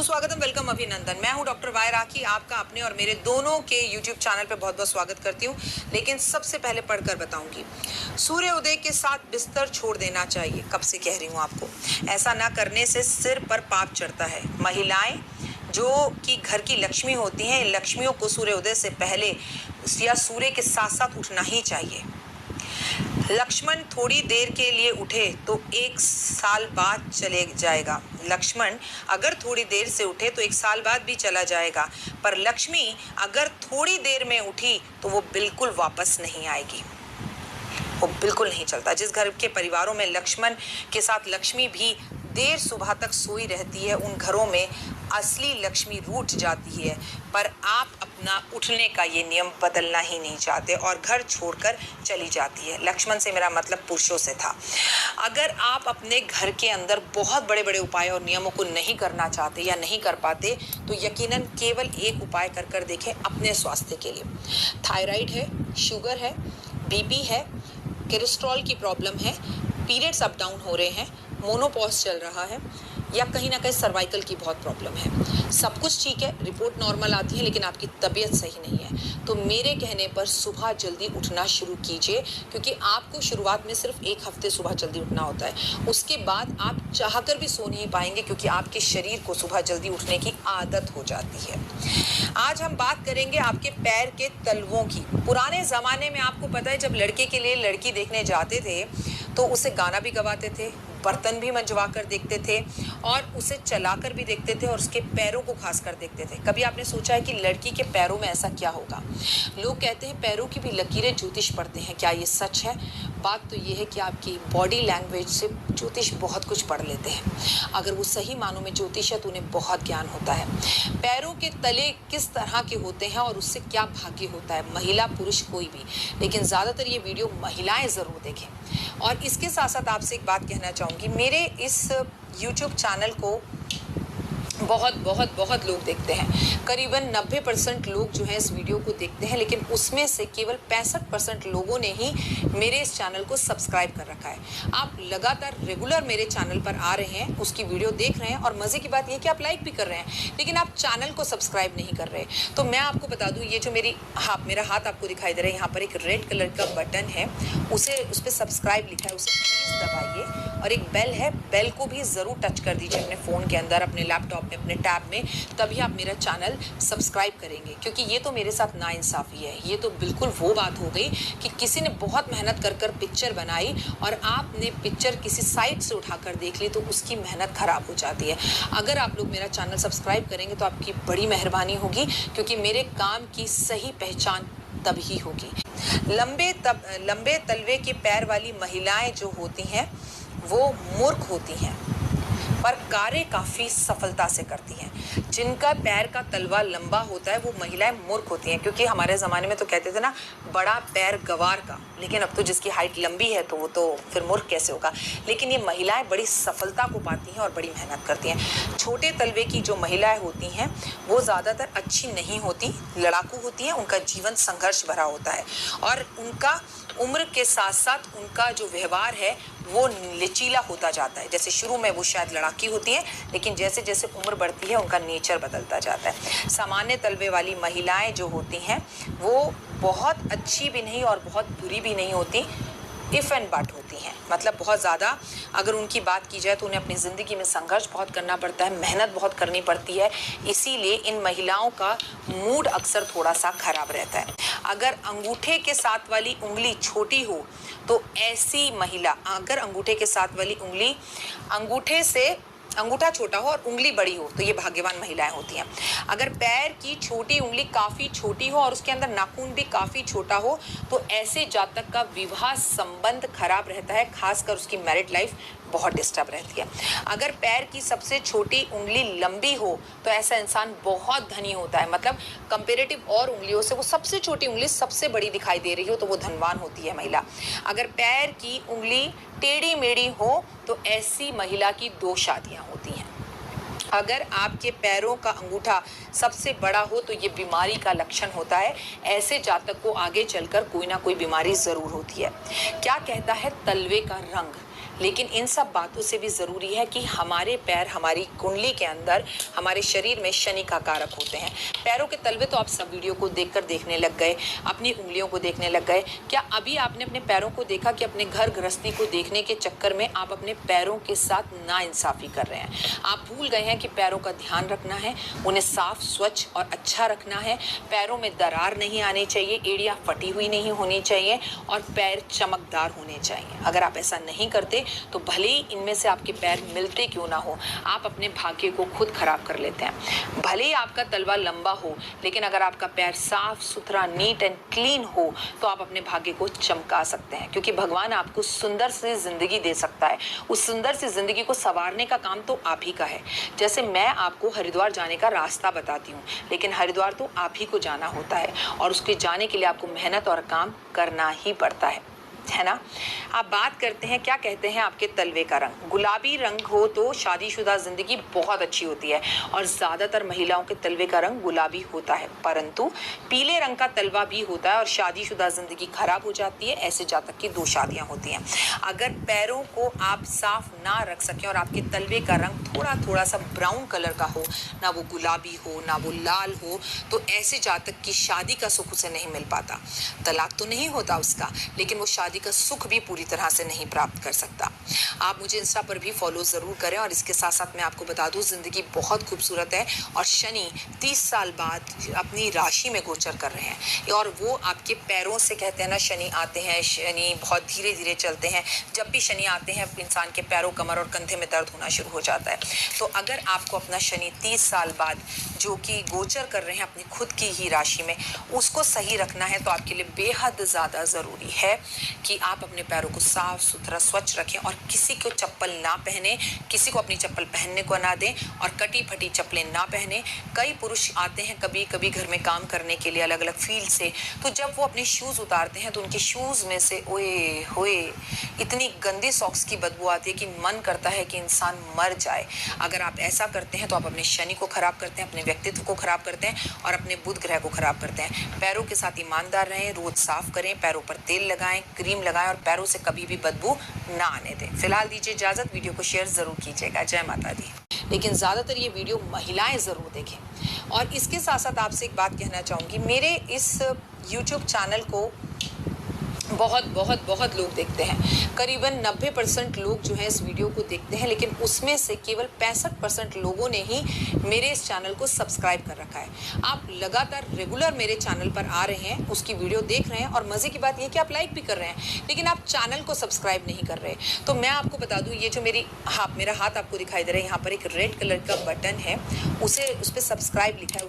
सुस्वागतम, वेलकम, अभिनंदन। मैं हूं डॉक्टर वाई राखी, आपका अपने और मेरे दोनों के यूट्यूब चैनल पे बहुत बहुत स्वागत करती हूं। लेकिन सबसे पहले पढ़कर बताऊंगी, सूर्य उदय के साथ बिस्तर छोड़ देना चाहिए। कब से कह रही हूं आपको, ऐसा ना करने से सिर पर पाप चढ़ता है। महिलाएं जो कि घर की लक्ष्मी होती हैं, इन लक्ष्मियों को सूर्य उदय से पहले या सूर्य के साथ साथ उठना ही चाहिए। लक्ष्मण थोड़ी देर के लिए उठे तो 1 साल बाद चले जाएगा। लक्ष्मण अगर थोड़ी देर से उठे तो 1 साल बाद भी चला जाएगा, पर लक्ष्मी अगर थोड़ी देर में उठी तो वो बिल्कुल वापस नहीं आएगी। वो बिल्कुल नहीं चलता। जिस घर के परिवारों में लक्ष्मण के साथ लक्ष्मी भी देर सुबह तक सोई रहती है, उन घरों में असली लक्ष्मी रूठ जाती है। पर आप अपना उठने का ये नियम बदलना ही नहीं चाहते और घर छोड़कर चली जाती है। लक्ष्मण से मेरा मतलब पुरुषों से था। अगर आप अपने घर के अंदर बहुत बड़े बड़े उपाय और नियमों को नहीं करना चाहते या नहीं कर पाते, तो यकीनन केवल एक उपाय कर देखें अपने स्वास्थ्य के लिए। थायराइड है, शुगर है, बीपी है, कोलेस्ट्रॉल की प्रॉब्लम है, पीरियड्स अप डाउन हो रहे हैं, मोनोपॉज चल रहा है, या कहीं ना कहीं सर्वाइकल की बहुत प्रॉब्लम है। सब कुछ ठीक है, रिपोर्ट नॉर्मल आती है, लेकिन आपकी तबीयत सही नहीं है, तो मेरे कहने पर सुबह जल्दी उठना शुरू कीजिए। क्योंकि आपको शुरुआत में सिर्फ 1 हफ्ते सुबह जल्दी उठना होता है, उसके बाद आप चाहकर भी सो नहीं पाएंगे, क्योंकि आपके शरीर को सुबह जल्दी उठने की आदत हो जाती है। आज हम बात करेंगे आपके पैर के तलवों की। पुराने ज़माने में आपको पता है, जब लड़के के लिए लड़की देखने जाते थे तो उसे गाना भी गवाते थे, बर्तन भी मंजवा कर देखते थे और उसे चलाकर भी देखते थे और उसके पैरों को खास कर देखते थे। कभी आपने सोचा है कि लड़की के पैरों में ऐसा क्या होगा? लोग कहते हैं पैरों की भी लकीरें ज्योतिष पढ़ते हैं। क्या ये सच है? बात तो ये है कि आपकी बॉडी लैंग्वेज से ज्योतिष बहुत कुछ पढ़ लेते हैं। अगर वो सही मानों में ज्योतिष है तो उन्हें बहुत ज्ञान होता है। पैरों के तले किस तरह के होते हैं और उससे क्या भाग्य होता है, महिला पुरुष कोई भी, लेकिन ज़्यादातर ये वीडियो महिलाएं ज़रूर देखें। और इसके साथ साथ आपसे एक बात कहना चाहूँगी, मेरे इस YouTube चैनल को बहुत लोग देखते हैं। करीबन 90% लोग जो है इस वीडियो को देखते हैं, लेकिन उसमें से केवल 65% लोगों ने ही मेरे इस चैनल को सब्सक्राइब कर रखा है। आप लगातार रेगुलर मेरे चैनल पर आ रहे हैं, उसकी वीडियो देख रहे हैं और मज़े की बात यह है कि आप लाइक भी कर रहे हैं, लेकिन आप चैनल को सब्सक्राइब नहीं कर रहे। तो मैं आपको बता दूँ, ये जो मेरा हाथ आपको दिखाई दे रहा है, यहाँ पर एक रेड कलर का बटन है, उस पर सब्सक्राइब लिखा है, उसे प्लीज़ दबाइए। और एक बेल है, बेल को भी ज़रूर टच कर दीजिए अपने फ़ोन के अंदर, अपने लैपटॉप में, अपने टैब में, तभी आप मेरा चैनल सब्सक्राइब करेंगे। क्योंकि ये तो मेरे साथ नाइंसाफ़ी है। ये तो बिल्कुल वो बात हो गई कि किसी ने बहुत मेहनत कर पिक्चर बनाई और आपने पिक्चर किसी साइट से उठाकर देख ली, तो उसकी मेहनत ख़राब हो जाती है। अगर आप लोग मेरा चैनल सब्सक्राइब करेंगे तो आपकी बड़ी मेहरबानी होगी, क्योंकि मेरे काम की सही पहचान तभी होगी। लंबे तलवे के पैर वाली महिलाएं जो होती हैं वो मूर्ख होती हैं, पर कार्य काफ़ी सफलता से करती हैं। जिनका पैर का तलवा लंबा होता है वो महिलाएं मूर्ख होती हैं। क्योंकि हमारे ज़माने में तो कहते थे ना, बड़ा पैर गवार का, लेकिन अब तो जिसकी हाइट लंबी है तो वो तो फिर मूर्ख कैसे होगा। लेकिन ये महिलाएं बड़ी सफलता को पाती हैं और बड़ी मेहनत करती हैं। छोटे तलवे की जो महिलाएं होती हैं वो ज़्यादातर अच्छी नहीं होती, लड़ाकू होती हैं, उनका जीवन संघर्ष भरा होता है और उनका उम्र के साथ साथ उनका जो व्यवहार है वो लचीला होता जाता है। जैसे शुरू में वो शायद लड़ाकी होती हैं, लेकिन जैसे जैसे उम्र बढ़ती है उनका नेचर बदलता जाता है। सामान्य तलवे वाली महिलाएं जो होती हैं वो बहुत अच्छी भी नहीं और बहुत बुरी भी नहीं होती, इफ़ एंड बट होती हैं। मतलब बहुत ज़्यादा अगर उनकी बात की जाए तो उन्हें अपनी ज़िंदगी में संघर्ष बहुत करना पड़ता है, मेहनत बहुत करनी पड़ती है। इसीलिए इन महिलाओं का मूड अक्सर थोड़ा सा ख़राब रहता है। अगर अंगूठे के साथ वाली उंगली छोटी हो तो ऐसी महिला, अगर अंगूठे के साथ वाली उंगली, अंगूठा छोटा हो और उंगली बड़ी हो तो ये भाग्यवान महिलाएं होती हैं। अगर पैर की छोटी उंगली काफ़ी छोटी हो और उसके अंदर नाखून भी काफ़ी छोटा हो तो ऐसे जातक का विवाह संबंध खराब रहता है, खासकर उसकी मैरिड लाइफ बहुत डिस्टर्ब रहती है। अगर पैर की सबसे छोटी उंगली लंबी हो तो ऐसा इंसान बहुत धनी होता है। मतलब कंपेरेटिव और उंगलियों से वो सबसे छोटी उंगली सबसे बड़ी दिखाई दे रही हो तो वो धनवान होती है महिला। अगर पैर की उंगली टेढ़ी मेढ़ी हो तो ऐसी महिला की 2 शादियाँ होती हैं। अगर आपके पैरों का अंगूठा सबसे बड़ा हो तो ये बीमारी का लक्षण होता है। ऐसे जातक को आगे चलकर कोई ना कोई बीमारी ज़रूर होती है। क्या कहता है तलवे का रंग? लेकिन इन सब बातों से भी ज़रूरी है कि हमारे पैर हमारी कुंडली के अंदर हमारे शरीर में शनि का कारक होते हैं। पैरों के तलवे तो आप सब वीडियो को देखकर देखने लग गए, अपनी उंगलियों को देखने लग गए। क्या अभी आपने अपने पैरों को देखा कि अपने घर गृहस्थी को देखने के चक्कर में आप अपने पैरों के साथ नाइंसाफ़ी कर रहे हैं? आप भूल गए हैं कि पैरों का ध्यान रखना है, उन्हें साफ स्वच्छ और अच्छा रखना है। पैरों में दरार नहीं आनी चाहिए, एड़ियाँ फटी हुई नहीं होनी चाहिए और पैर चमकदार होने चाहिए। अगर आप ऐसा नहीं करते तो भले ही इनमें से आपके पैर मिलते क्यों ना हो, आप अपने भाग्य को खुद खराब कर लेते हैं। भले ही आपका तलवा लंबा हो, लेकिन अगर आपका पैर साफ सुथरा नीट एंड क्लीन हो तो आप अपने भाग्य को चमका सकते हैं, क्योंकि भगवान आपको सुंदर सी जिंदगी दे सकता है। उस सुंदर सी जिंदगी को संवारने का काम तो आप ही का है। जैसे मैं आपको हरिद्वार जाने का रास्ता बताती हूँ, लेकिन हरिद्वार तो आप ही को जाना होता है और उसके जाने के लिए आपको मेहनत और काम करना ही पड़ता है ना। आप बात करते हैं, क्या कहते हैं आपके तलवे का रंग? गुलाबी रंग हो तो शादीशुदा जिंदगी बहुत अच्छी होती है और ज़्यादातर महिलाओं के तलवे का रंग गुलाबी होता है, परंतु पीले रंग का तलवा भी होता है और शादीशुदा जिंदगी खराब हो जाती है। ऐसे जातक की 2 शादियां होती हैं। अगर पैरों को आप साफ ना रख सकें और आपके तलवे का रंग थोड़ा सा ब्राउन कलर का हो, ना वो गुलाबी हो ना वो लाल हो, तो ऐसे जातक की शादी का सुख उसे नहीं मिल पाता। तलाक तो नहीं होता उसका, लेकिन वो शादी का सुख भी पूरी तरह से नहीं प्राप्त कर सकता। आप मुझे इंस्टा पर भी फॉलो ज़रूर करें और इसके साथ साथ मैं आपको बता दूं, ज़िंदगी बहुत खूबसूरत है और शनि 30 साल बाद अपनी राशि में गोचर कर रहे हैं और वो आपके पैरों से, कहते हैं ना शनि आते हैं, शनि बहुत धीरे धीरे चलते हैं। जब भी शनि आते हैं इंसान के पैरों, कमर और कंधे में दर्द होना शुरू हो जाता है। तो अगर आपको अपना शनि 30 साल बाद जो कि गोचर कर रहे हैं अपनी खुद की ही राशि में, उसको सही रखना है तो आपके लिए बेहद ज़्यादा ज़रूरी है कि आप अपने पैरों को साफ सुथरा स्वच्छ रखें और किसी को चप्पल ना पहने, किसी को अपनी चप्पल पहनने को ना दें और कटी फटी चप्पलें ना पहने। कई पुरुष आते हैं कभी कभी घर में काम करने के लिए अलग अलग फील्ड से, तो जब वो अपने शूज़ उतारते हैं तो उनके शूज़ में से ओए होए इतनी गंदी सॉक्स की बदबू आती है कि मन करता है कि इंसान मर जाए। अगर आप ऐसा करते हैं तो आप अपने शनि को खराब करते हैं, अपने व्यक्तित्व को खराब करते हैं और अपने बुध ग्रह को खराब करते हैं। पैरों के साथ ईमानदार रहें, रोज साफ करें, पैरों पर तेल लगाएं, क्रीम लगाएं और पैरों से कभी भी बदबू ना आने दें। फिलहाल दीजिए इजाजत, वीडियो को शेयर जरूर कीजिएगा। जय माता दी। लेकिन ज़्यादातर ये वीडियो महिलाएं ज़रूर देखें। और इसके साथ साथ आपसे एक बात कहना चाहूँगी, मेरे इस YouTube चैनल को बहुत लोग देखते हैं। करीबन 90% लोग जो है इस वीडियो को देखते हैं, लेकिन उसमें से केवल 65% लोगों ने ही मेरे इस चैनल को सब्सक्राइब कर रखा है। आप लगातार रेगुलर मेरे चैनल पर आ रहे हैं, उसकी वीडियो देख रहे हैं और मज़े की बात यह कि आप लाइक भी कर रहे हैं, लेकिन आप चैनल को सब्सक्राइब नहीं कर रहे। तो मैं आपको बता दूँ, ये जो मेरा हाथ आपको दिखाई दे रहा है, यहाँ पर एक रेड कलर का बटन है, उस पर सब्सक्राइब लिखा है।